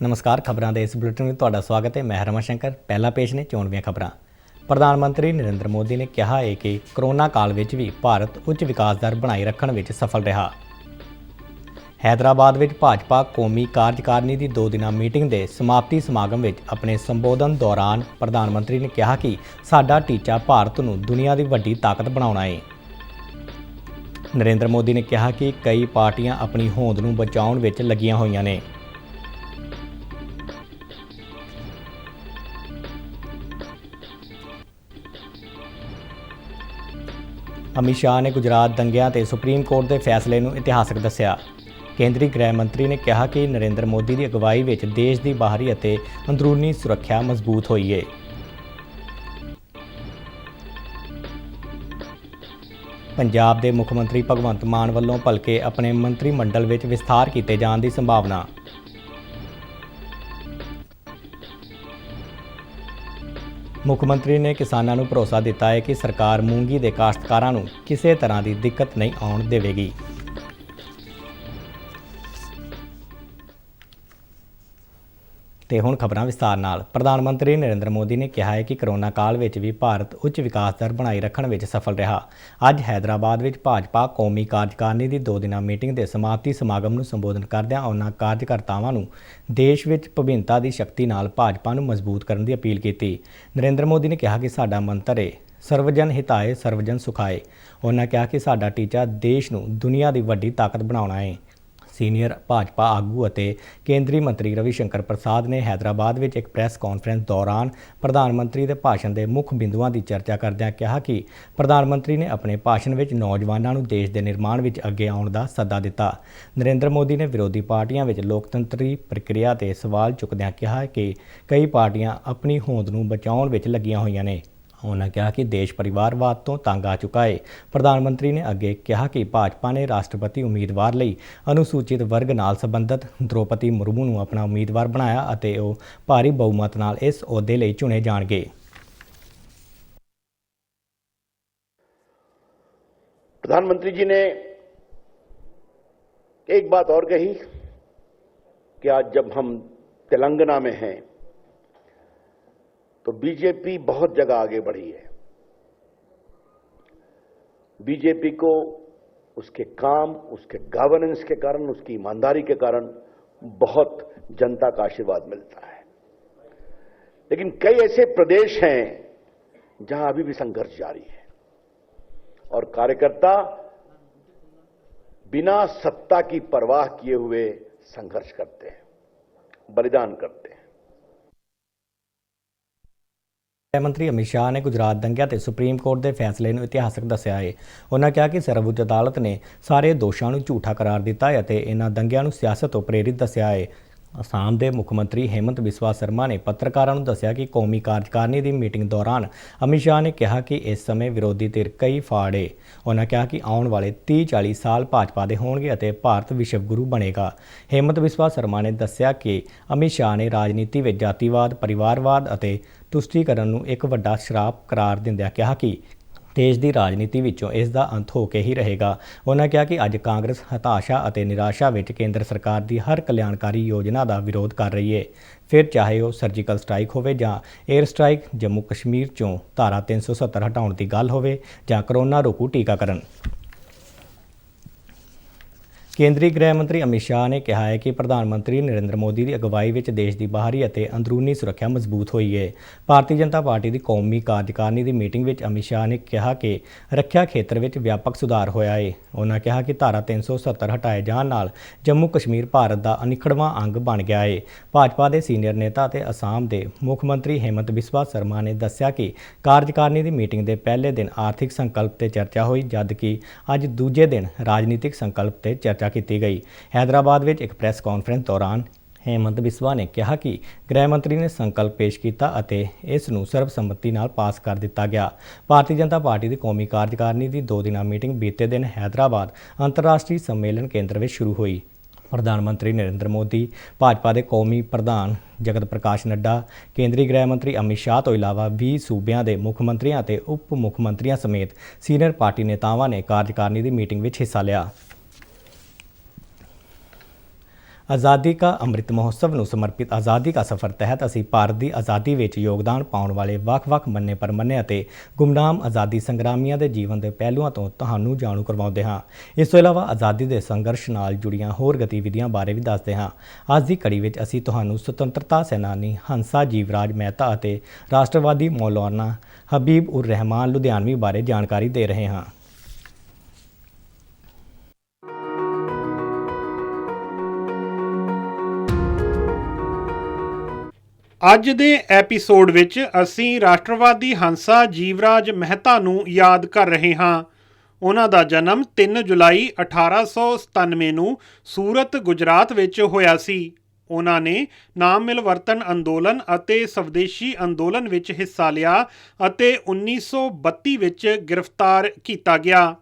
नमस्कार। खबरों के इस बुलेटिन में तुहाडा स्वागत है। मैं रमन शंकर। पहला पेश ने चोणवीं खबरां। प्रधानमंत्री नरेंद्र मोदी ने कहा है कि कोरोना काल विच भी भारत उच्च विकास दर बनाए रखने में सफल रहा। हैदराबाद में भाजपा कौमी कार्यकारिणी की 2 दिना मीटिंग के समाप्ति समागम में अपने संबोधन दौरान प्रधानमंत्री ने कहा कि साडा टीचा भारत नूं दुनिया की वड्डी ताकत बनाउणा है। नरेंद्र मोदी ने कहा कि कई पार्टियां अपनी होंद नूं बचाउण विच लगियां होईयां ने। अमित शाह ने गुजरात दंगिਆਂ ਤੇ सुप्रीम कोर्ट के फैसले ਨੂੰ इतिहासक दस्या। केंद्रीय गृह मंत्री ने कहा कि नरेंद्र मोदी की अगवाई में देश की बाहरी और अंदरूनी सुरक्षा मजबूत हुई है। पंजाब के मुख्यमंत्री भगवंत मान वालों भलके अपने मंत्रिमंडल में विस्तार किए जाने की संभावना। मुख्यमंत्री ने किसानों को भरोसा दिता है कि सरकार मूंगी के काश्तकारों को किसी तरह की दिक्कत नहीं आउण देवेगी। ते हुण खबरां विस्तार नाल। प्रधानमंत्री नरेंद्र मोदी ने कहा है कि कोरोना काल में भी भारत उच्च विकास दर बनाए रखने में सफल रहा। अज हैदराबाद में भाजपा कौमी कार्यकारिणी की 2 दिना मीटिंग के समाप्ति समागम में संबोधन करदਿਆਂ उन्होंने कार्यकर्तावां नूं देश में विभिन्नता की शक्ति नाल भाजपा नूं मजबूत करने की अपील की। नरेंद्र मोदी ने कहा कि साडा मंत्र है सर्वजन हिताए सर्वजन सुखाए। उन्होंने कहा कि साडा टीचा देश नूं दुनिया की वड्डी ताकत बनाउणा है। सीनियर भाजपा आगू और केंद्रीय मंत्री रविशंकर प्रसाद ने हैदराबाद में एक प्रेस कॉन्फ्रेंस दौरान प्रधानमंत्री के भाषण के मुख बिंदुओं की चर्चा करदਿਆਂ कहा कि प्रधानमंत्री ने अपने भाषण में नौजवानों को देश के निर्माण में अगे आउण का सੱਦਾ दिता। नरेंद्र मोदी ने विरोधी पार्टियों में लोकतंत्री प्रक्रिया से सवाल चुकदਿਆਂ कहा कि कई पार्टियां अपनी होंद को बचाउण में लगियां होईयां ने। उन्होंने कहा कि देश परिवारवाद तो तंग आ चुका है। प्रधानमंत्री ने अगे कहा कि भाजपा ने राष्ट्रपति उम्मीदवार लई अनुसूचित वर्ग नाल संबंधित द्रौपदी मुर्मू नूं अपना उम्मीदवार बनाया और वो भारी बहुमत नाल इस अहुदे लई चुने जाणगे। प्रधानमंत्री जी ने एक बात और कही कि आज जब हम तेलंगाना में हैं तो बीजेपी बहुत जगह आगे बढ़ी है। बीजेपी को उसके काम, उसके गवर्नेंस के कारण, उसकी ईमानदारी के कारण बहुत जनता का आशीर्वाद मिलता है। लेकिन कई ऐसे प्रदेश हैं जहां अभी भी संघर्ष जारी है और कार्यकर्ता बिना सत्ता की परवाह किए हुए संघर्ष करते हैं, बलिदान करते हैं। गृह मंत्री अमित शाह ने गुजरात दंगिਆਂ ਤੇ सुप्रीम कोर्ट के फैसले को इतिहासक दस्या है। उन्होंने कहा कि सर्वोच्च अदालत ने सारे दोषों को झूठा करार दिता है और इन्होंने दंगिਆਂ को सियासत तो प्रेरित दस्या है। असम के मुख्यमंत्री हेमंत बिस्वा शर्मा ने पत्रकारों को दस्या कि कौमी कार्यकारिणी की मीटिंग दौरान अमित शाह ने कहा कि इस समय विरोधी धिर कई फाड़ है। उन्होंने कहा कि आने वाले 30-40 साल भाजपा के होंगे और भारत विश्व गुरु बनेगा। हेमंत बिस्वा शर्मा ने दस्या कि अमित शाह ने राजनीति में जातिवाद, परिवारवाद और तुष्टीकरण को एक वड्डा शराप करार दिंदਿਆਂ कहा कि देश की राजनीति विचों इसका अंत होके ही रहेगा। उन्होंने कहा कि अज कांग्रेस हताशा और निराशा में केंद्र सरकार की हर कल्याणकारी योजना का विरोध कर रही है, फिर चाहे वह सर्जिकल स्ट्राइक हो जां एयर स्ट्राइक, जम्मू कश्मीर चों धारा 370 हटाउण की गल होवे जां कोरोना रोकू टीकाकरण। केंद्रीय गृह मंत्री अमित शाह ने कहा है कि प्रधानमंत्री नरेंद्र मोदी की अगवाई में देश की बाहरी और अंदरूनी सुरक्षा मजबूत हुई है। भारतीय जनता पार्टी की कौमी कार्यकारिणी की मीटिंग में अमित शाह ने कहा कि रक्षा खेत्र में व्यापक सुधार होया है। उन्होंने कहा कि धारा 370 हटाए जाने नाल जम्मू कश्मीर भारत का अनिखड़वां अंग बन गया है। भाजपा के सीनियर नेता ते असम के मुख्यमंत्री हेमंत बिस्वा शर्मा ने दस्या कि कार्यकारिणी की मीटिंग के पहले दिन आर्थिक संकल्प ते चर्चा हुई, जबकि अज दूजे दिन राजनीतिक संकल्प ते चर्चा की गई। हैदराबाद में एक प्रेस कॉन्फ्रेंस दौरान हेमंत बिस्वा ने कहा कि गृह मंत्री ने संकल्प पेश किया और इसनूं सर्वसम्मति नाल पास कर दिता गया। भारतीय जनता पार्टी की कौमी कार्यकारिणी की 2 दिना मीटिंग बीते दिन हैदराबाद अंतर्राष्ट्रीय सम्मेलन केंद्र में शुरू हुई। प्रधानमंत्री नरेंद्र मोदी, भाजपा के कौमी प्रधान जगत प्रकाश नड्डा, केंद्रीय गृह मंत्री अमित शाह तो इलावा 20 सूबों के मुख्यमंत्रियों और उप मुख्यमंत्रियों समेत सीनियर पार्टी नेतावां ने कार्यकारिणी की मीटिंग में हिस्सा लिया। ਆਜ਼ਾਦੀ ਕਾ ਅੰਮ੍ਰਿਤ ਮਹੋਤਸਵ ਨੂੰ ਸਮਰਪਿਤ ਆਜ਼ਾਦੀ ਕਾ ਸਫ਼ਰ ਤਹਿਤ ਅਸੀਂ ਭਾਰਤ ਦੀ ਆਜ਼ਾਦੀ ਵਿੱਚ ਯੋਗਦਾਨ ਪਾਉਣ ਵਾਲੇ ਵੱਖ-ਵੱਖ ਮੰਨੇ ਪਰਮੰਨੇ ਅਤੇ ਗੁਮਨਾਮ ਆਜ਼ਾਦੀ ਸੰਗਰਾਮੀਆਂ ਦੇ ਜੀਵਨ ਦੇ ਪਹਿਲੂਆਂ ਤੋਂ ਤੁਹਾਨੂੰ ਜਾਣੂ ਕਰਵਾਉਂਦੇ ਹਾਂ। ਇਸ ਤੋਂ ਇਲਾਵਾ ਆਜ਼ਾਦੀ ਦੇ ਸੰਘਰਸ਼ ਨਾਲ ਜੁੜੀਆਂ ਹੋਰ ਗਤੀਵਿਧੀਆਂ ਬਾਰੇ ਵੀ ਦੱਸਦੇ ਹਾਂ। ਅੱਜ ਦੀ ਕੜੀ ਵਿੱਚ ਅਸੀਂ ਤੁਹਾਨੂੰ ਸੁਤੰਤਰਤਾ ਸੈਨਾਨੀ ਹੰਸਾ ਜੀਵਰਾਜ ਮਹਿਤਾ ਅਤੇ ਰਾਸ਼ਟਰਵਾਦੀ ਮੌਲਾਨਾ ਹਬੀਬ ਉਰ ਰਹਿਮਾਨ ਲੁਧਿਆਣਵੀ ਬਾਰੇ ਜਾਣਕਾਰੀ ਦੇ ਰਹੇ ਹਾਂ। ਅੱਜ ਦੇ ਐਪੀਸੋਡ ਵਿੱਚ ਅਸੀਂ ਰਾਸ਼ਟਰਵਾਦੀ ਹੰਸਾ ਜੀਵਰਾਜ ਮਹਿਤਾ ਨੂੰ ਯਾਦ ਕਰ ਰਹੇ ਹਾਂ। ਉਹਨਾਂ ਦਾ ਜਨਮ 3 ਜੁਲਾਈ 1897 ਨੂੰ ਸੂਰਤ, ਗੁਜਰਾਤ ਵਿੱਚ ਹੋਇਆ ਸੀ। ਉਹਨਾਂ ਨੇ ਨਾਮ ਮਿਲਵਰਤਨ ਅੰਦੋਲਨ ਅਤੇ ਸਵਦੇਸ਼ੀ ਅੰਦੋਲਨ ਵਿੱਚ ਹਿੱਸਾ ਲਿਆ ਅਤੇ 1932 ਵਿੱਚ ਗ੍ਰਿਫਤਾਰ ਕੀਤਾ ਗਿਆ।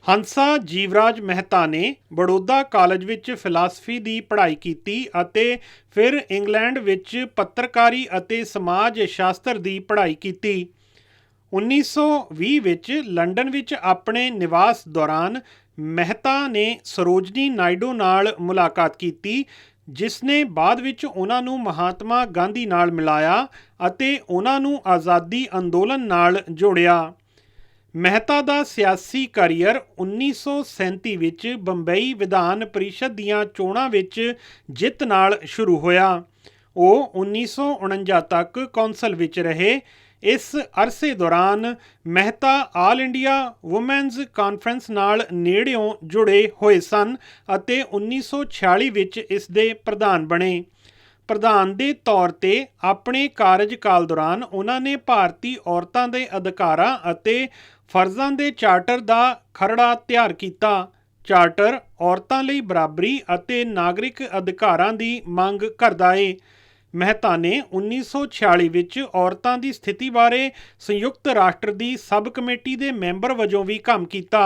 ਹੰਸਾ ਜੀਵਰਾਜ ਮਹਿਤਾ ਨੇ ਬੜੌਦਾ ਕਾਲਜ ਵਿੱਚ ਫਿਲਾਸਫੀ ਦੀ ਪੜ੍ਹਾਈ ਕੀਤੀ ਅਤੇ ਫਿਰ ਇੰਗਲੈਂਡ ਵਿੱਚ ਪੱਤਰਕਾਰੀ ਅਤੇ ਸਮਾਜ ਸ਼ਾਸਤਰ ਦੀ ਪੜ੍ਹਾਈ ਕੀਤੀ। 1920 ਵਿੱਚ ਲੰਡਨ ਵਿੱਚ ਆਪਣੇ ਨਿਵਾਸ ਦੌਰਾਨ ਮਹਿਤਾ ਨੇ ਸਰੋਜਨੀ ਨਾਇਡੂ ਨਾਲ ਮੁਲਾਕਾਤ ਕੀਤੀ, ਜਿਸ ਨੇ ਬਾਅਦ ਵਿੱਚ ਉਹਨਾਂ ਨੂੰ ਮਹਾਤਮਾ ਗਾਂਧੀ ਨਾਲ ਮਿਲਾਇਆ ਅਤੇ ਉਹਨਾਂ ਨੂੰ ਆਜ਼ਾਦੀ ਅੰਦੋਲਨ ਨਾਲ ਜੋੜਿਆ। ਮਹਿਤਾ ਦਾ ਸਿਆਸੀ ਕਰੀਅਰ 1937 ਵਿੱਚ ਬੰਬਈ ਵਿਧਾਨ ਪਰਿਸ਼ਦ ਦੀਆਂ ਚੋਣਾਂ ਵਿੱਚ ਜਿੱਤ ਨਾਲ ਸ਼ੁਰੂ ਹੋਇਆ। ਉਹ 1949 ਤੱਕ ਕੌਂਸਲ ਵਿੱਚ ਰਹੇ। ਇਸ ਅਰਸੇ ਦੌਰਾਨ Mehta all India women's conference ਨਾਲ ਨੇੜਿਓਂ ਜੁੜੇ ਹੋਏ ਸਨ ਅਤੇ 1946 ਵਿੱਚ ਇਸ ਦੇ ਪ੍ਰਧਾਨ ਬਣੇ। ਪ੍ਰਧਾਨ ਦੇ ਤੌਰ ਤੇ ਆਪਣੇ ਕਾਰਜਕਾਲ ਦੌਰਾਨ ਉਹਨਾਂ ਨੇ ਭਾਰਤੀ ਔਰਤਾਂ ਦੇ ਅਧਿਕਾਰਾਂ ਅਤੇ ਫਰਜ਼ਾਂ ਦੇ ਚਾਰਟਰ ਦਾ ਖਰੜਾ ਤਿਆਰ ਕੀਤਾ। ਚਾਰਟਰ ਔਰਤਾਂ ਲਈ ਬਰਾਬਰੀ ਅਤੇ ਨਾਗਰਿਕ ਅਧਿਕਾਰਾਂ ਦੀ ਮੰਗ ਕਰਦਾ ਏ। ਮਹਿਤਾ ਨੇ 1946 ਵਿੱਚ ਔਰਤਾਂ ਦੀ ਸਥਿਤੀ ਬਾਰੇ ਸੰਯੁਕਤ ਰਾਸ਼ਟਰ ਦੀ ਸਬ ਕਮੇਟੀ ਦੇ ਮੈਂਬਰ ਵਜੋਂ ਵੀ ਕੰਮ ਕੀਤਾ।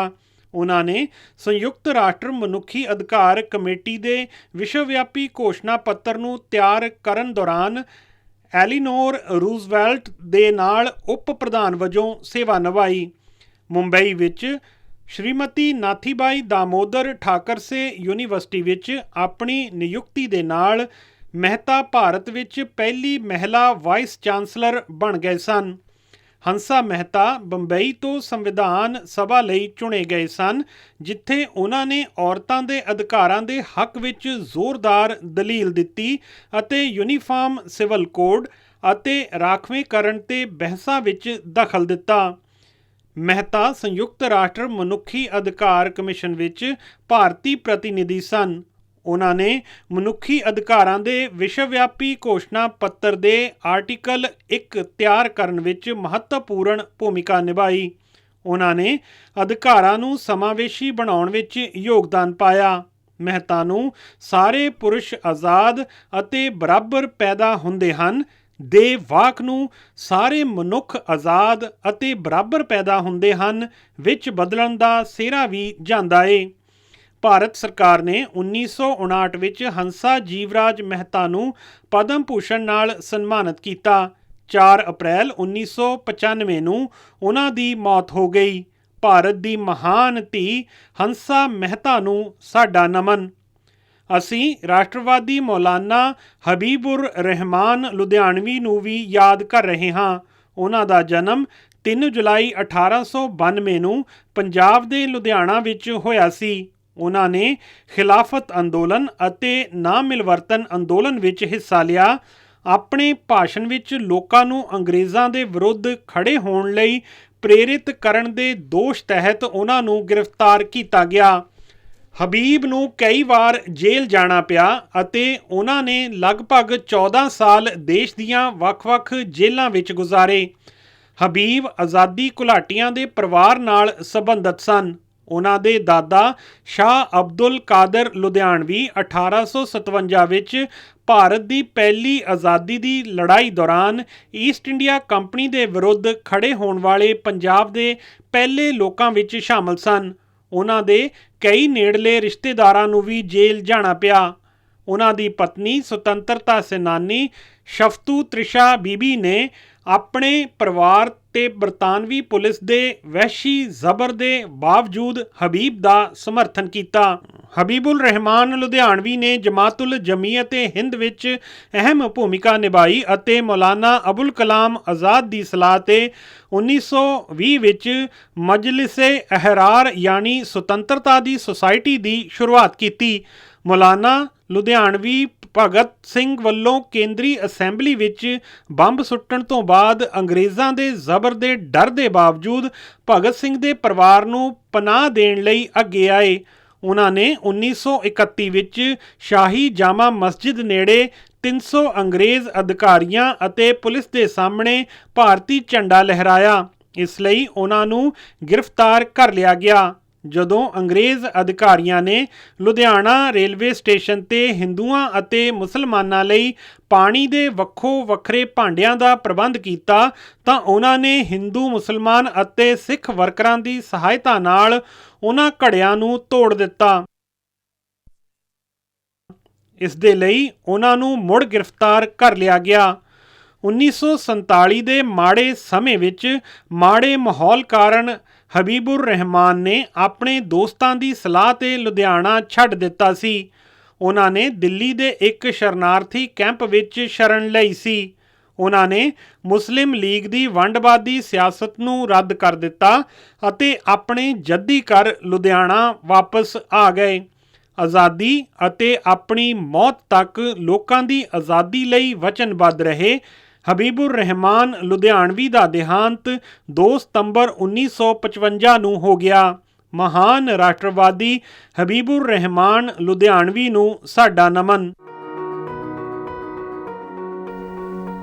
ਉਹਨਾਂ ਨੇ ਸੰਯੁਕਤ ਰਾਸ਼ਟਰ ਮਨੁੱਖੀ ਅਧਿਕਾਰ ਕਮੇਟੀ ਦੇ ਵਿਸ਼ਵਵਿਆਪੀ ਘੋਸ਼ਣਾ ਪੱਤਰ ਨੂੰ ਤਿਆਰ ਕਰਨ ਦੌਰਾਨ ਐਲੀਨੋਰ ਰੂਜ਼ਵੈਲਟ ਦੇ ਨਾਲ ਉਪ ਪ੍ਰਧਾਨ ਵਜੋਂ ਸੇਵਾ ਨਿਭਾਈ। ਮੁੰਬਈ ਵਿੱਚ ਸ਼੍ਰੀਮਤੀ ਨਾਥੀਬਾਈ ਦਾਮੋਦਰ ਠਾਕਰਸੇ ਯੂਨੀਵਰਸਿਟੀ ਵਿੱਚ ਆਪਣੀ ਨਿਯੁਕਤੀ ਦੇ ਨਾਲ ਮਹਿਤਾ ਭਾਰਤ ਵਿੱਚ ਪਹਿਲੀ ਮਹਿਲਾ ਵਾਈਸ ਚਾਂਸਲਰ ਬਣ ਗਏ ਸਨ। ਹੰਸਾ ਮਹਿਤਾ ਬੰਬਈ ਤੋਂ ਸੰਵਿਧਾਨ ਸਭਾ ਲਈ ਚੁਣੇ ਗਏ ਸਨ, ਜਿੱਥੇ ਉਹਨਾਂ ਨੇ ਔਰਤਾਂ ਦੇ ਅਧਿਕਾਰਾਂ ਦੇ ਹੱਕ ਵਿੱਚ ਜ਼ੋਰਦਾਰ ਦਲੀਲ ਦਿੱਤੀ ਅਤੇ ਯੂਨੀਫਾਰਮ ਸਿਵਲ ਕੋਡ ਅਤੇ ਰਾਖਵੇਂਕਰਨ ਤੇ ਬਹਿਸਾਂ ਵਿੱਚ ਦਖਲ ਦਿੱਤਾ। ਮਹਿਤਾ ਸੰਯੁਕਤ ਰਾਸ਼ਟਰ ਮਨੁੱਖੀ ਅਧਿਕਾਰ ਕਮਿਸ਼ਨ ਵਿੱਚ ਭਾਰਤੀ ਪ੍ਰਤੀਨਿਧੀ ਸਨ। ਉਹਨਾਂ ਨੇ ਮਨੁੱਖੀ ਅਧਿਕਾਰਾਂ ਦੇ ਵਿਸ਼ਵਵਿਆਪੀ ਘੋਸ਼ਣਾ ਪੱਤਰ ਦੇ ਆਰਟੀਕਲ 1 ਤਿਆਰ ਕਰਨ ਵਿੱਚ ਮਹੱਤਵਪੂਰਨ ਭੂਮਿਕਾ ਨਿਭਾਈ। ਉਹਨਾਂ ਨੇ ਅਧਿਕਾਰਾਂ ਨੂੰ ਸਮਾਵੇਸ਼ੀ ਬਣਾਉਣ ਵਿੱਚ ਯੋਗਦਾਨ ਪਾਇਆ। ਮਹਿਤਾ ਨੂੰ ਸਾਰੇ ਪੁਰਸ਼ ਆਜ਼ਾਦ ਅਤੇ ਬਰਾਬਰ ਪੈਦਾ ਹੁੰਦੇ ਹਨ ਦੇ ਵਾਕ ਨੂੰ ਸਾਰੇ ਮਨੁੱਖ ਆਜ਼ਾਦ ਅਤੇ ਬਰਾਬਰ ਪੈਦਾ ਹੁੰਦੇ ਹਨ ਵਿੱਚ ਬਦਲਣ ਦਾ ਸਿਹਰਾ ਵੀ ਜਾਂਦਾ ਏ। ਭਾਰਤ ਸਰਕਾਰ ਨੇ 1959 ਵਿੱਚ ਹੰਸਾ ਜੀਵਰਾਜ ਮਹਿਤਾ ਨੂੰ ਪਦਮ ਭੂਸ਼ਣ ਨਾਲ ਸਨਮਾਨਿਤ ਕੀਤਾ। 4 ਅਪ੍ਰੈਲ 1995 ਨੂੰ ਉਹਨਾਂ ਦੀ ਮੌਤ ਹੋ ਗਈ। ਭਾਰਤ ਦੀ ਮਹਾਨ ਧੀ ਹੰਸਾ ਮਹਿਤਾ ਨੂੰ ਸਾਡਾ ਨਮਨ। ਅਸੀਂ ਰਾਸ਼ਟਰਵਾਦੀ ਮੌਲਾਨਾ ਹਬੀਬ ਉਰ ਰਹਿਮਾਨ ਲੁਧਿਆਣਵੀ ਨੂੰ ਵੀ ਯਾਦ ਕਰ ਰਹੇ ਹਾਂ। ਉਹਨਾਂ ਦਾ ਜਨਮ 3 ਜੁਲਾਈ 1892 ਨੂੰ ਪੰਜਾਬ ਦੇ ਲੁਧਿਆਣਾ ਵਿੱਚ ਹੋਇਆ ਸੀ। ਉਹਨਾਂ ਨੇ ਖਿਲਾਫਤ ਅੰਦੋਲਨ ਅਤੇ ਨਾਮ ਮਿਲਵਰਤਨ ਅੰਦੋਲਨ ਵਿੱਚ ਹਿੱਸਾ ਲਿਆ। ਆਪਣੇ ਭਾਸ਼ਣ ਵਿੱਚ ਲੋਕਾਂ ਨੂੰ ਅੰਗਰੇਜ਼ਾਂ ਦੇ ਵਿਰੁੱਧ ਖੜੇ ਹੋਣ ਲਈ ਪ੍ਰੇਰਿਤ ਕਰਨ ਦੇ ਦੋਸ਼ ਤਹਿਤ ਉਹਨਾਂ ਨੂੰ ਗ੍ਰਿਫਤਾਰ ਕੀਤਾ ਗਿਆ। ਹਬੀਬ ਨੂੰ ਕਈ ਵਾਰ ਜੇਲ੍ਹ ਜਾਣਾ ਪਿਆ ਅਤੇ ਉਹਨਾਂ ਨੇ ਲਗਭਗ 14 ਸਾਲ ਦੇਸ਼ ਦੀਆਂ ਵੱਖ-ਵੱਖ ਜੇਲ੍ਹਾਂ ਵਿੱਚ ਗੁਜ਼ਾਰੇ। ਹਬੀਬ ਆਜ਼ਾਦੀ ਘੁਲਾਟੀਆਂ ਦੇ ਪਰਿਵਾਰ ਨਾਲ ਸੰਬੰਧਿਤ ਸਨ। ਉਹਨਾਂ ਦੇ ਦਾਦਾ ਸ਼ਾਹ ਅਬਦੁਲ ਕਾਦਰ ਲੁਧਿਆਣਵੀ 1857 ਵਿੱਚ ਭਾਰਤ ਦੀ ਪਹਿਲੀ ਆਜ਼ਾਦੀ ਦੀ ਲੜਾਈ ਦੌਰਾਨ ਈਸਟ ਇੰਡੀਆ ਕੰਪਨੀ ਦੇ ਵਿਰੁੱਧ ਖੜੇ ਹੋਣ ਵਾਲੇ ਪੰਜਾਬ ਦੇ ਪਹਿਲੇ ਲੋਕਾਂ ਵਿੱਚ ਸ਼ਾਮਲ ਸਨ। ਉਹਨਾਂ ਦੇ ਕਈ ਨੇੜਲੇ ਰਿਸ਼ਤੇਦਾਰਾਂ ਨੂੰ ਵੀ ਜੇਲ੍ਹ ਜਾਣਾ ਪਿਆ। ਉਹਨਾਂ ਦੀ ਪਤਨੀ ਸੁਤੰਤਰਤਾ ਸੈਨਾਨੀ ਸ਼ਫਤੂ ਤ੍ਰਿਸ਼ਾ ਬੀਬੀ ਨੇ ਆਪਣੇ ਪਰਿਵਾਰ ਤੇ ਬਰਤਾਨਵੀ ਪੁਲਿਸ ਦੇ ਵਹਿਸ਼ੀ ਜ਼ਬਰ ਦੇ ਬਾਵਜੂਦ ਹਬੀਬ ਦਾ ਸਮਰਥਨ ਕੀਤਾ। ਹਬੀਬੁਲ ਰਹਿਮਾਨ ਲੁਧਿਆਣਵੀ ਨੇ ਜਮਾਤੁਲ ਜਮੀਅਤ ਹਿੰਦ ਵਿੱਚ ਅਹਿਮ ਭੂਮਿਕਾ ਨਿਭਾਈ ਅਤੇ ਮੌਲਾਨਾ ਅਬੁਲ ਕਲਾਮ ਆਜ਼ਾਦ ਦੀ ਸਲਾਹ ਤੇ 1920 ਵਿੱਚ ਮਜਲਿਸ-ਏ ਅਹਿਰਾਰ ਯਾਨੀ ਸੁਤੰਤਰਤਾ ਦੀ ਸੁਸਾਇਟੀ ਦੀ ਸ਼ੁਰੂਆਤ ਕੀਤੀ। ਮੌਲਾਨਾ ਲੁਧਿਆਣਵੀ ਭਗਤ ਸਿੰਘ ਵੱਲੋਂ ਕੇਂਦਰੀ ਅਸੈਂਬਲੀ ਵਿੱਚ ਬੰਬ ਸੁੱਟਣ ਤੋਂ ਬਾਅਦ ਅੰਗਰੇਜ਼ਾਂ ਦੇ ਜ਼ਬਰ ਦੇ ਡਰ ਦੇ ਬਾਵਜੂਦ ਭਗਤ ਸਿੰਘ ਦੇ ਪਰਿਵਾਰ ਨੂੰ ਪਨਾਹ ਦੇਣ ਲਈ ਅੱਗੇ ਆਏ। ਉਹਨਾਂ ਨੇ 1931 ਵਿੱਚ ਸ਼ਾਹੀ ਜਾਮਾ ਮਸਜਿਦ ਨੇੜੇ 300 ਅੰਗਰੇਜ਼ ਅਧਿਕਾਰੀਆਂ ਅਤੇ ਪੁਲਿਸ ਦੇ ਸਾਹਮਣੇ ਭਾਰਤੀ ਝੰਡਾ ਲਹਿਰਾਇਆ। ਇਸ ਲਈ ਉਹਨਾਂ ਨੂੰ ਗ੍ਰਿਫਤਾਰ ਕਰ ਲਿਆ ਗਿਆ। ਜਦੋਂ ਅੰਗਰੇਜ਼ ਅਧਿਕਾਰੀਆਂ ਨੇ ਲੁਧਿਆਣਾ ਰੇਲਵੇ ਸਟੇਸ਼ਨ ਤੇ ਹਿੰਦੂਆਂ ਅਤੇ ਮੁਸਲਮਾਨਾਂ ਲਈ ਪਾਣੀ ਦੇ ਵੱਖੋ ਵੱਖਰੇ ਭਾਂਡਿਆਂ ਦਾ ਪ੍ਰਬੰਧ ਕੀਤਾ ਤਾਂ ਉਹਨਾਂ ਨੇ ਹਿੰਦੂ, ਮੁਸਲਮਾਨ ਅਤੇ ਸਿੱਖ ਵਰਕਰਾਂ ਦੀ ਸਹਾਇਤਾ ਨਾਲ ਉਹਨਾਂ ਘੜਿਆਂ ਨੂੰ ਤੋੜ ਦਿੱਤਾ। ਇਸ ਦੇ ਲਈ ਉਹਨਾਂ ਨੂੰ ਮੁੜ ਗ੍ਰਿਫਤਾਰ ਕਰ ਲਿਆ ਗਿਆ। 1947 ਦੇ ਮਾੜੇ ਸਮੇਂ ਵਿੱਚ ਮਾੜੇ ਮਾਹੌਲ ਕਾਰਨ ਹਬੀਬੁਰ ਰਹਿਮਾਨ ਨੇ ਆਪਣੇ ਦੋਸਤਾਂ ਦੀ ਸਲਾਹ ਤੇ ਲੁਧਿਆਣਾ ਛੱਡ ਦਿੱਤਾ ਸੀ। ਉਹਨਾਂ ਨੇ ਦਿੱਲੀ ਦੇ ਇੱਕ ਸ਼ਰਨਾਰਥੀ ਕੈਂਪ ਵਿੱਚ ਸ਼ਰਨ ਲਈ ਸੀ। ਉਹਨਾਂ ਨੇ ਮੁਸਲਿਮ ਲੀਗ ਦੀ ਵੰਡਵਾਦੀ ਸਿਆਸਤ ਨੂੰ ਰੱਦ ਕਰ ਦਿੱਤਾ ਅਤੇ ਆਪਣੇ ਜੱਦੀ ਘਰ ਲੁਧਿਆਣਾ ਵਾਪਸ ਆ ਗਏ। ਆਜ਼ਾਦੀ ਅਤੇ ਆਪਣੀ ਮੌਤ ਤੱਕ ਲੋਕਾਂ ਦੀ ਆਜ਼ਾਦੀ ਲਈ ਵਚਨਬੱਧ ਰਹੇ। ਹਬੀਬੁਰ ਰਹਿਮਾਨ ਲੁਧਿਆਣਵੀ ਦਾ ਦੇਹਾਂਤ 2 ਸਤੰਬਰ 1955 ਨੂੰ ਹੋ ਗਿਆ। ਮਹਾਨ ਰਾਸ਼ਟਰਵਾਦੀ ਹਬੀਬੁਰ ਰਹਿਮਾਨ ਲੁਧਿਆਣਵੀ ਨੂੰ ਸਾਡਾ ਨਮਨ।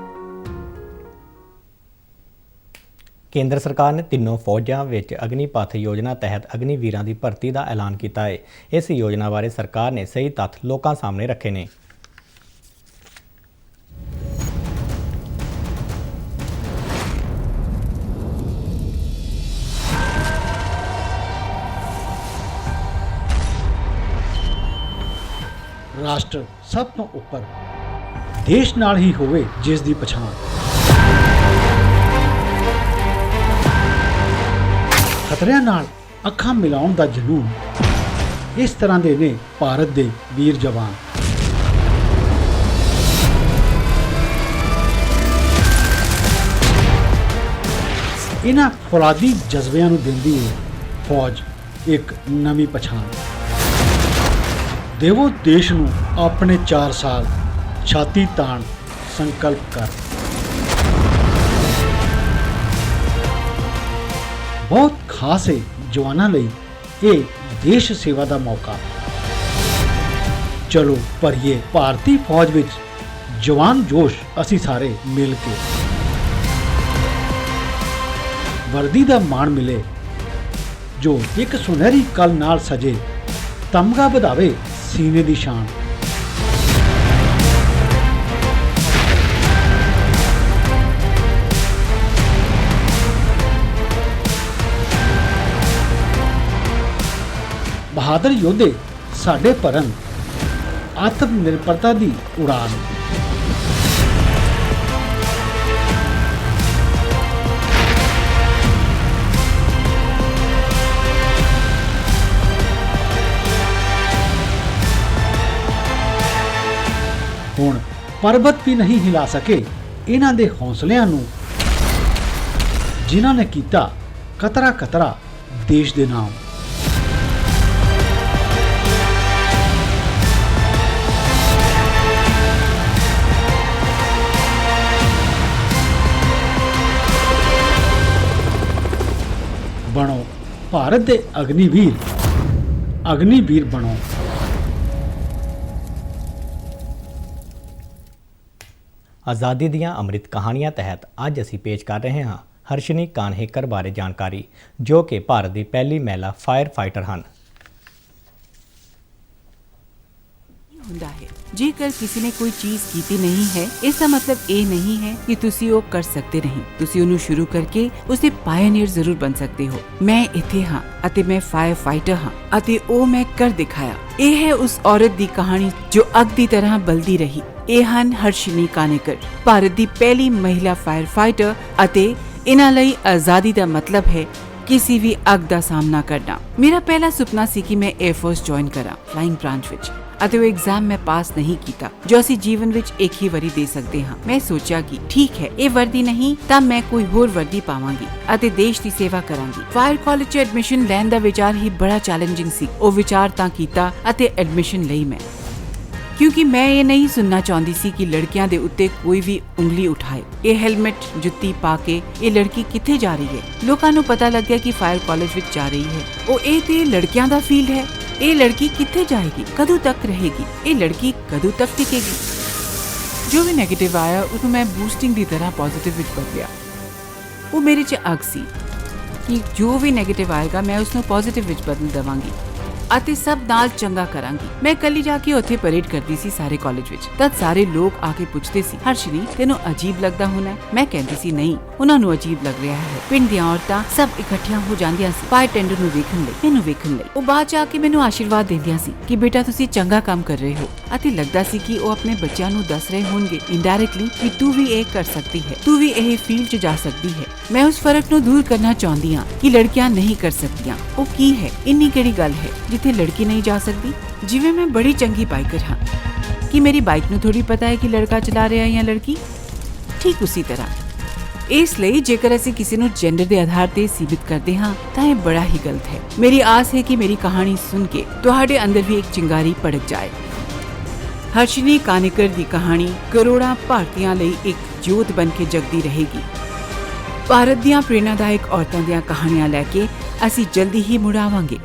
ਕੇਂਦਰ ਸਰਕਾਰ ਨੇ ਤਿੰਨੋਂ ਫੌਜਾਂ ਵਿੱਚ ਅਗਨੀਪਥ ਯੋਜਨਾ ਤਹਿਤ ਅਗਨੀਵੀਰਾਂ ਦੀ ਭਰਤੀ ਦਾ ਐਲਾਨ ਕੀਤਾ ਹੈ। ਇਸ ਯੋਜਨਾ ਬਾਰੇ ਸਰਕਾਰ ਨੇ ਸਹੀ ਤੱਥ ਲੋਕਾਂ ਸਾਹਮਣੇ ਰੱਖੇ ਨੇ। ਰਾਸ਼ਟਰ ਸਭ ਤੋਂ ਉੱਪਰ, ਦੇਸ਼ ਨਾਲ ਹੀ ਹੋਵੇ ਜਿਸ ਦੀ ਪਛਾਣ। ਖਤਰਿਆਂ ਨਾਲ ਅੱਖਾਂ ਮਿਲਾਉਣ ਦਾ ਜਨੂਨ, ਇਸ ਤਰ੍ਹਾਂ ਦੇ ਨੇ ਭਾਰਤ ਦੇ ਵੀਰ ਜਵਾਨ। ਇਹਨਾਂ ਫੌਲਾਦੀ ਜਜ਼ਬਿਆਂ ਨੂੰ ਦਿੰਦੀ ਹੈ ਫੌਜ ਇੱਕ ਨਵੀਂ ਪਛਾਣ। ਦੇਵੋ ਦੇਸ਼ ਨੂੰ ਆਪਣੇ 4 ਸਾਲ ਛਾਤੀ ਤਾਣ ਸੰਕਲਪ ਕਰ। ਬਹੁਤ ਖਾਸ ਹੈ ਜਵਾਨਾਂ ਲਈ ਇਹ ਦੇਸ਼ ਸੇਵਾ ਦਾ ਮੌਕਾ। ਚਲੋ ਭਰੀਏ ਭਾਰਤੀ ਫੌਜ ਵਿੱਚ ਜਵਾਨ ਜੋਸ਼, ਅਸੀਂ ਸਾਰੇ ਮਿਲ ਕੇ। ਵਰਦੀ ਦਾ ਮਾਣ ਮਿਲੇ ਜੋ ਇੱਕ ਸੁਨਹਿਰੀ ਕਲ ਨਾਲ ਸਜੇ, ਤਮਗਾ ਵਧਾਵੇ ਸੀਨੇ ਦੀ ਸ਼ਾਨ। ਬਹਾਦਰ ਯੋਧੇ ਸਾਡੇ ਭਰਨ ਆਤਮ ਨਿਰਭਰਤਾ ਦੀ ਉਡਾਨ। ਹੁਣ ਪਰਬਤ ਵੀ ਨਹੀਂ ਹਿਲਾ ਸਕੇ ਇਹਨਾਂ ਦੇ ਹੌਸਲਿਆਂ ਨੂੰ, ਜਿਨ੍ਹਾਂ ਨੇ ਕੀਤਾ ਕਤਰਾ ਕਤਰਾ ਦੇਸ਼ ਦੇ ਨਾਮ। ਬਣੋ ਭਾਰਤ ਦੇ ਅਗਨੀਵੀਰ, ਅਗਨੀਵੀਰ ਬਣੋ। ਆਜ਼ਾਦੀ ਦੀਆਂ ਅੰਮ੍ਰਿਤ ਕਹਾਣੀਆਂ ਤਹਿਤ ਅੱਜ ਅਸੀਂ ਪੇਸ਼ ਕਰ ਰਹੇ ਹਾਂ ਹਰਸ਼ਨੀ ਕਾਨਹੇਕਰ ਬਾਰੇ ਜਾਣਕਾਰੀ, ਜੋ ਕਿ ਭਾਰਤ ਦੀ ਪਹਿਲੀ ਮਹਿਲਾ ਫਾਇਰ ਫਾਈਟਰ ਹਨ। ਹੁੰਦਾ ਹੈ ਜੇਕਰ ਕਿਸੇ ਨੇ ਕੋਈ ਚੀਜ਼ ਕੀਤੀ ਨਹੀਂ ਹੈ, ਇਸ ਦਾ ਮਤਲਬ ਇਹ ਨਹੀਂ ਹੈ ਕਿ ਤੁਸੀਂ ਉਹ ਕਰ ਸਕਦੇ ਨਹੀਂ। ਤੁਸੀਂ ਉਹਨੂੰ ਸ਼ੁਰੂ ਕਰਕੇ ਉਸਦੇ ਪਾਇਨੀਅਰ ਜ਼ਰੂਰ ਬਣ ਸਕਦੇ ਹੋ। ਮੈਂ ਇੱਥੇ ਹਾਂ ਅਤੇ ਮੈਂ ਫਾਇਰ ਫਾਈਟਰ ਹਾਂ ਅਤੇ ਉਹ ਮੈਂ ਕਰ ਦਿਖਾਇਆ। ਇਹ ਹੈ ਉਸ ਔਰਤ ਦੀ ਕਹਾਣੀ ਜੋ ਅੱਗ ਦੀ ਤਰ੍ਹਾਂ ਬਲਦੀ ਰਹੀ। ਇਹ ਹਨ ਹਰਸ਼ਨੀ ਕਾਨੇਕਰ, ਭਾਰਤ ਦੀ ਪਹਿਲੀ ਮਹਿਲਾ ਫਾਇਰ ਫਾਈਟਰ ਅਤੇ ਇਹਨਾਂ ਲਈ ਆਜ਼ਾਦੀ ਦਾ ਮਤਲਬ ਹੈ ਕਿਸੇ ਵੀ ਅੱਗ ਦਾ ਸਾਹਮਣਾ ਕਰਨਾ। ਮੇਰਾ ਪਹਿਲਾ ਸੁਪਨਾ ਸੀ ਕਿ ਮੈਂ 에ਅਰ ਫੋਰਸ ਜੁਆਇਨ ਕਰਾਂ, ਫਲਾਈਂਗ ਬ੍ਰਾਂਚ ਵਿੱਚ, ਅਤੇ ਉਹ ਐਗਜ਼ਾਮ ਮੈਂ ਪਾਸ ਨਹੀਂ ਕੀਤਾ ਜੋ ਅਸੀਂ ਜੀਵਨ ਵਿੱਚ ਇੱਕ ਹੀ ਵਾਰੀ ਦੇ ਸਕਦੇ ਹਾਂ। ਮੈਂ ਸੋਚਿਆ ਕਿ ਠੀਕ ਹੈ, ਇਹ ਵਰਦੀ ਨਹੀਂ ਤਾਂ ਮੈਂ ਕੋਈ ਹੋਰ ਵਰਦੀ ਪਾਵਾਂਗੀ ਅਤੇ ਦੇਸ਼ ਦੀ ਸੇਵਾ ਕਰਾਂਗੀ। ਫਾਇਰ ਕਾਲਜ 'ਚ ਐਡਮਿਸ਼ਨ ਲੈਣ ਦਾ ਵਿਚਾਰ ਹੀ ਬੜਾ ਚੈਲੰਜਿੰਗ ਸੀ। ਉਹ ਵਿਚਾਰ ਤਾਂ ਕੀਤਾ ਅਤੇ ਐਡਮਿਸ਼ਨ ਲਈ ਮੈਂ, ਕਿਉਂਕਿ ਮੈਂ ਇਹ ਨਹੀਂ ਸੁਣਨਾ ਚਾਹੁੰਦੀ ਸੀ ਕਿ ਲੜਕੀਆਂ ਦੇ ਉੱਤੇ ਕੋਈ ਵੀ ਉਂਗਲੀ ਉਠਾਏ। ਇਹ ਹੈਲਮਟ ਜੁੱਤੀ ਪਾ ਕੇ ਇਹ ਲੜਕੀ ਕਿੱਥੇ ਜਾ ਰਹੀ ਹੈ? ਲੋਕਾਂ ਨੂੰ ਪਤਾ ਲੱਗਿਆ ਕਿ ਫਾਇਰ ਕਾਲਜ ਵਿੱਚ ਜਾ ਰਹੀ ਹੈ। ਉਹ ਇਹ ਤੇ ਲੜਕਿਆਂ ਦਾ ਫੀਲਡ ਹੈ। ਇਹ ਲੜਕੀ ਕਿੱਥੇ ਜਾਏਗੀ? ਕਦੋਂ ਤੱਕ ਰਹੇਗੀ? ਇਹ ਲੜਕੀ ਕਦੋਂ ਤੱਕ ਟਿਕੇਗੀ? ਜੋ ਵੀ ਨੈਗੇਟਿਵ ਆਇਆ ਉਹਨੂੰ ਮੈਂ ਬੂਸਟਿੰਗ ਦੀ ਤਰ੍ਹਾਂ ਪੋਜ਼ਿਟਿਵ ਵਿੱਚ ਬਦਲਿਆ। ਉਹ ਮੇਰੇ 'ਚ ਅੱਗ ਸੀ ਕਿ ਜੋ ਵੀ ਨੈਗੇਟਿਵ ਆਏਗਾ ਮੈਂ ਉਸ ਨੂੰ ਪੋਜ਼ਿਟਿਵ ਵਿੱਚ ਬਦਲ ਦੇਵਾਂਗੀ ਅਤੇ ਸਭ ਨਾਲ ਚੰਗਾ ਕਰਾਂਗੀ। ਮੈਂ ਕੱਲੀ ਜਾ ਕੇ ਉੱਥੇ ਪਰੇਡ ਕਰਦੀ ਸੀ ਸਾਰੇ ਕਾਲਜ ਵਿੱਚ। ਤਦ ਸਾਰੇ ਲੋਕ ਆ ਕੇ ਪੁੱਛਦੇ ਸੀ, ਹਰਸ਼ਨੀ ਤੈਨੂੰ ਅਜੀਬ ਲੱਗਦਾ ਹੋਣਾ? ਮੈਂ ਕਹਿੰਦੀ ਸੀ ਨਹੀਂ, ਉਹਨਾਂ ਨੂੰ ਅਜੀਬ ਲੱਗ ਰਿਹਾ ਹੈ। ਪਿੰਡ ਦੀਆਂ ਔਰਤਾਂ ਸਭ ਇਕੱਠੀਆਂ ਹੋ ਜਾਂਦੀਆਂ ਸੀ ਫਾਇਰ ਟੈਂਡਰ ਨੂੰ ਵੇਖਣ ਲਈ, ਮੈਨੂੰ ਵੇਖਣ ਲਈ। ਉਹ ਬਾਅਦ 'ਚ ਆ ਕੇ ਮੈਨੂੰ ਆਸ਼ੀਰਵਾਦ ਦਿੰਦੀਆਂ ਸੀ ਕਿ ਬੇਟਾ ਤੁਸੀਂ ਚੰਗਾ ਕੰਮ ਕਰ ਰਹੇ ਹੋ, ਅਤੇ ਲੱਗਦਾ ਸੀ ਕਿ ਉਹ ਆਪਣੇ ਬੱਚਿਆਂ ਨੂੰ ਦੱਸ ਰਹੇ ਹੋਣਗੇ ਇਨਡਾਇਰੈਕਟਲੀ ਕਿ ਤੂੰ ਵੀ ਇਹ ਕਰ ਸਕਦੀ ਹੈ, ਤੂੰ ਵੀ ਇਹ ਫੀਲਡ 'ਚ ਜਾ ਸਕਦੀ ਹੈ। ਮੈਂ ਉਸ ਫਰਕ ਨੂੰ ਦੂਰ ਕਰਨਾ ਚਾਹੁੰਦੀ ਹਾਂ ਕਿ ਲੜਕੀਆਂ ਨਹੀਂ ਕਰ ਸਕਦੀਆਂ। ਉਹ ਕੀ ਹੈ? ਇੰਨੀ ਕਿਹੜੀ ਗੱਲ ਹੈ ਜਿੱਥੇ ਲੜਕੀ ਨਹੀਂ ਜਾ ਸਕਦੀ? ਜਿਵੇਂ ਮੈਂ ਬੜੀ ਚੰਗੀ ਬਾਈਕਰ ਹਾਂ ਕਿ ਮੇਰੀ ਬਾਈਕ ਨੂੰ ਥੋੜੀ ਪਤਾ ਹੈ ਕਿ ਲੜਕਾ ਚਲਾ ਰਿਹਾ ਹੈ ਜਾਂ ਲੜਕੀ, ਠੀਕ ਉਸੇ ਤਰ੍ਹਾਂ ਇਸ ਲਈ ਜੇਕਰ ਅਸੀਂ ਕਿਸੇ ਨੂੰ ਜੈਂਡਰ ਦੇ ਆਧਾਰ ਤੇ ਸੀਮਿਤ ਕਰਦੇ ਹਾਂ ਤਾਂ ਇਹ ਬੜਾ ਹੀ ਗਲਤ ਹੈ। ਮੇਰੀ ਆਸ ਹੈ ਕਿ ਮੇਰੀ ਕਹਾਣੀ ਸੁਣ ਕੇ ਤੁਹਾਡੇ ਅੰਦਰ ਵੀ ਇੱਕ ਚਿੰਗਾਰੀ ਭੜਕ ਜਾਏ। ਹਰਸ਼ਨੀ ਕਾਨੇਕਰ ਦੀ ਕਹਾਣੀ ਕਰੋੜਾਂ ਭਾਰਤੀਆਂ ਲਈ ਇੱਕ ਜੋਤ ਬਣ ਕੇ ਜਗਦੀ ਰਹੇਗੀ। ਭਾਰਤ ਦੀਆਂ ਪ੍ਰੇਰਨਾਦਾਇਕ ਔਰਤਾਂ ਦੀਆਂ ਕਹਾਣੀਆਂ ਲੈ ਕੇ ਅਸੀਂ ਜਲਦੀ ਹੀ ਮੁੜ ਆਵਾਂਗੇ।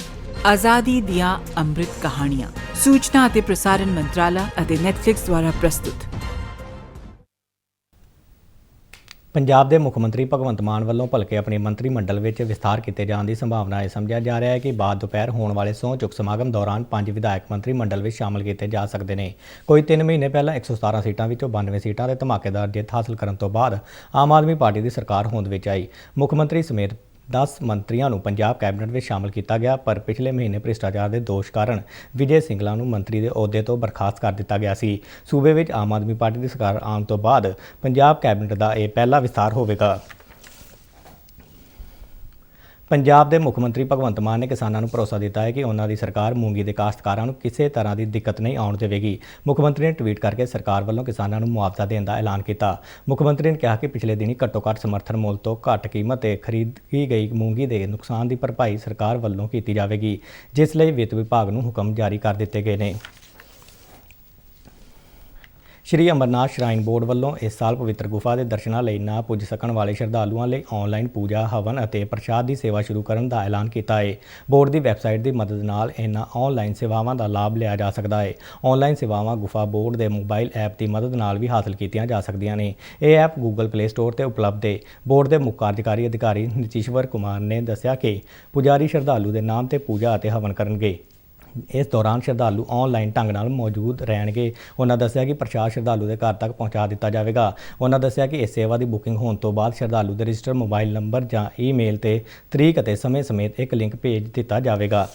ਆਜ਼ਾਦੀ ਦੀਆਂ ਅੰਮ੍ਰਿਤ ਕਹਾਣੀਆਂ, ਸੂਚਨਾ ਅਤੇ ਪ੍ਰਸਾਰਣ ਮੰਤਰਾਲਾ ਅਤੇ ਨੈਟਫਲਿਕਸ ਦੁਆਰਾ ਪ੍ਰਸਤੁਤ। ਪੰਜਾਬ ਦੇ ਮੁੱਖ ਮੰਤਰੀ ਭਗਵੰਤ ਮਾਨ ਵੱਲੋਂ ਭਲਕੇ ਆਪਣੀ ਮੰਤਰੀ ਮੰਡਲ ਵਿੱਚ ਵਿਸਥਾਰ ਕੀਤੇ ਜਾਣ ਦੀ ਸੰਭਾਵਨਾ ਹੈ। ਸਮਝਿਆ ਜਾ ਰਿਹਾ ਹੈ ਕਿ ਬਾਅਦ ਦੁਪਹਿਰ ਹੋਣ ਵਾਲੇ ਸਹੁੰ ਚੁੱਕ ਸਮਾਗਮ ਦੌਰਾਨ 5 ਵਿਧਾਇਕ ਮੰਤਰੀ ਮੰਡਲ ਵਿੱਚ ਸ਼ਾਮਲ ਕੀਤੇ ਜਾ ਸਕਦੇ ਨੇ। ਕੋਈ 3 ਮਹੀਨੇ ਪਹਿਲਾਂ 117 ਸੀਟਾਂ ਵਿੱਚੋਂ 92 ਸੀਟਾਂ ਦੇ ਧਮਾਕੇਦਾਰ ਜਿੱਤ ਹਾਸਲ ਕਰਨ ਤੋਂ ਬਾਅਦ ਆਮ ਆਦਮੀ ਪਾਰਟੀ ਦੀ ਸਰਕਾਰ ਹੋਂਦ ਵਿੱਚ ਆਈ। ਮੁੱਖ ਮੰਤਰੀ ਸਮੇਤ 10 ਮੰਤਰੀਆਂ ਨੂੰ ਪੰਜਾਬ ਕੈਬਨਿਟ ਵਿੱਚ ਸ਼ਾਮਲ ਕੀਤਾ ਗਿਆ, ਪਰ ਪਿਛਲੇ ਮਹੀਨੇ ਭ੍ਰਿਸ਼ਟਾਚਾਰ ਦੇ ਦੋਸ਼ ਕਾਰਨ ਵਿਜੇ ਸਿੰਗਲਾ ਨੂੰ ਮੰਤਰੀ ਦੇ ਅਹੁਦੇ ਤੋਂ ਬਰਖਾਸਤ ਕਰ ਦਿੱਤਾ ਗਿਆ ਸੀ। ਸੂਬੇ ਵਿੱਚ ਆਮ ਆਦਮੀ ਪਾਰਟੀ ਦੀ ਸਰਕਾਰ ਆਉਣ ਤੋਂ ਬਾਅਦ ਪੰਜਾਬ ਕੈਬਨਿਟ ਦਾ ਇਹ ਪਹਿਲਾ ਵਿਸਥਾਰ ਹੋਵੇਗਾ। ਪੰਜਾਬ ਦੇ ਮੁੱਖ ਮੰਤਰੀ ਭਗਵੰਤ ਮਾਨ ਨੇ ਕਿਸਾਨਾਂ ਨੂੰ ਭਰੋਸਾ ਦਿੱਤਾ ਹੈ ਕਿ ਉਹਨਾਂ ਦੀ ਸਰਕਾਰ ਮੂੰਗੀ ਦੇ ਕਾਸ਼ਤਕਾਰਾਂ ਨੂੰ ਕਿਸੇ ਤਰ੍ਹਾਂ ਦੀ ਦਿੱਕਤ ਨਹੀਂ ਆਉਣ ਦੇਵੇਗੀ। ਮੁੱਖ ਮੰਤਰੀ ਨੇ ਟਵੀਟ ਕਰਕੇ ਸਰਕਾਰ ਵੱਲੋਂ ਕਿਸਾਨਾਂ ਨੂੰ ਮੁਆਵਜ਼ਾ ਦੇਣ ਦਾ ਐਲਾਨ ਕੀਤਾ। ਮੁੱਖ ਮੰਤਰੀ ਨੇ ਕਿਹਾ ਕਿ ਪਿਛਲੇ ਦਿਨੀ ਘੱਟੋ-ਘੱਟ ਸਮਰਥਨ ਮੁੱਲ ਤੋਂ ਘੱਟ ਕੀਮਤ ਤੇ ਖਰੀਦੀ ਗਈ ਮੂੰਗੀ ਦੇ ਨੁਕਸਾਨ ਦੀ ਭਰਪਾਈ ਸਰਕਾਰ ਵੱਲੋਂ ਕੀਤੀ ਜਾਵੇਗੀ, ਜਿਸ ਲਈ ਵਿੱਤ ਵਿਭਾਗ ਨੂੰ ਹੁਕਮ ਜਾਰੀ ਕਰ ਦਿੱਤੇ ਗਏ ਨੇ। ਸ਼੍ਰੀ ਅਮਰਨਾਥ ਸ਼ਰਾਈਨ ਬੋਰਡ ਵੱਲੋਂ ਇਸ ਸਾਲ ਪਵਿੱਤਰ ਗੁਫਾ ਦੇ ਦਰਸ਼ਨਾਂ ਲਈ ਨਾ ਪੁੱਜ ਸਕਣ ਵਾਲੇ ਸ਼ਰਧਾਲੂਆਂ ਲਈ ਆਨਲਾਈਨ ਪੂਜਾ, ਹਵਨ ਅਤੇ ਪ੍ਰਸ਼ਾਦ ਦੀ ਸੇਵਾ ਸ਼ੁਰੂ ਕਰਨ ਦਾ ਐਲਾਨ ਕੀਤਾ ਹੈ। ਬੋਰਡ ਦੀ ਵੈਬਸਾਈਟ ਦੀ ਮਦਦ ਨਾਲ ਇਹਨਾਂ ਆਨਲਾਈਨ ਸੇਵਾਵਾਂ ਦਾ ਲਾਭ ਲਿਆ ਜਾ ਸਕਦਾ ਹੈ। ਆਨਲਾਈਨ ਸੇਵਾਵਾਂ ਗੁਫਾ ਬੋਰਡ ਦੇ ਮੋਬਾਈਲ ਐਪ ਦੀ ਮਦਦ ਨਾਲ ਵੀ ਹਾਸਲ ਕੀਤੀਆਂ ਜਾ ਸਕਦੀਆਂ ਨੇ। ਇਹ ਐਪ ਗੂਗਲ ਪਲੇ ਸਟੋਰ ਤੇ ਉਪਲਬਧ ਹੈ। ਬੋਰਡ ਦੇ ਮੁੱਖ ਕਾਰਜਕਾਰੀ ਅਧਿਕਾਰੀ ਨਿਤੀਸ਼ਵਰ ਕੁਮਾਰ ਨੇ ਦੱਸਿਆ ਕਿ ਪੁਜਾਰੀ ਸ਼ਰਧਾਲੂ ਦੇ ਨਾਮ ਤੇ ਪੂਜਾ ਅਤੇ ਹਵਨ ਕਰਨਗੇ। ਇਸ ਦੌਰਾਨ ਸ਼ਰਧਾਲੂ ਆਨਲਾਈਨ ਢੰਗ ਨਾਲ ਮੌਜੂਦ ਰਹਿਣਗੇ। ਉਹਨਾਂ ਦੱਸਿਆ ਕਿ ਪ੍ਰਸ਼ਾਦ ਸ਼ਰਧਾਲੂ ਦੇ ਘਰ ਤੱਕ ਪਹੁੰਚਾ ਦਿੱਤਾ ਜਾਵੇਗਾ। ਉਹਨਾਂ ਦੱਸਿਆ ਕਿ ਇਸ ਸੇਵਾ ਦੀ ਬੁਕਿੰਗ ਹੋਣ ਤੋਂ ਬਾਅਦ ਸ਼ਰਧਾਲੂ ਦੇ ਰਜਿਸਟਰ ਮੋਬਾਈਲ ਨੰਬਰ ਜਾਂ ਈਮੇਲ ਤੇ ਤਰੀਕ ਅਤੇ ਸਮੇਂ ਸਮੇਤ ਇੱਕ ਲਿੰਕ ਭੇਜ ਦਿੱਤਾ ਜਾਵੇਗਾ।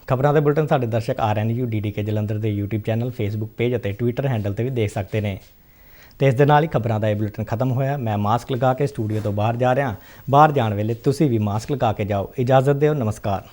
ਖਬਰਾਂ ਦੇ ਬੁਲਟਨ ਸਾਡੇ ਦਰਸ਼ਕ RNU DDK ਜਲੰਧਰ ਦੇ YouTube ਚੈਨਲ, Facebook ਪੇਜ ਅਤੇ ਟਵਿੱਟਰ ਹੈਂਡਲ ਤੇ ਵੀ ਦੇਖ ਸਕਦੇ ਨੇ। ਤੇ ਇਸ ਦੇ ਨਾਲ ਹੀ ਖਬਰਾਂ ਦਾ ਇਹ ਬੁਲਟਨ ਖਤਮ ਹੋਇਆ। ਮੈਂ ਮਾਸਕ ਲਗਾ ਕੇ ਸਟੂਡੀਓ ਤੋਂ ਬਾਹਰ ਜਾ ਰਿਹਾ। ਬਾਹਰ ਜਾਣ ਵੇਲੇ ਤੁਸੀਂ ਵੀ ਮਾਸਕ ਲਗਾ ਕੇ ਜਾਓ। ਇਜਾਜ਼ਤ ਦਿਓ। ਨਮਸਕਾਰ।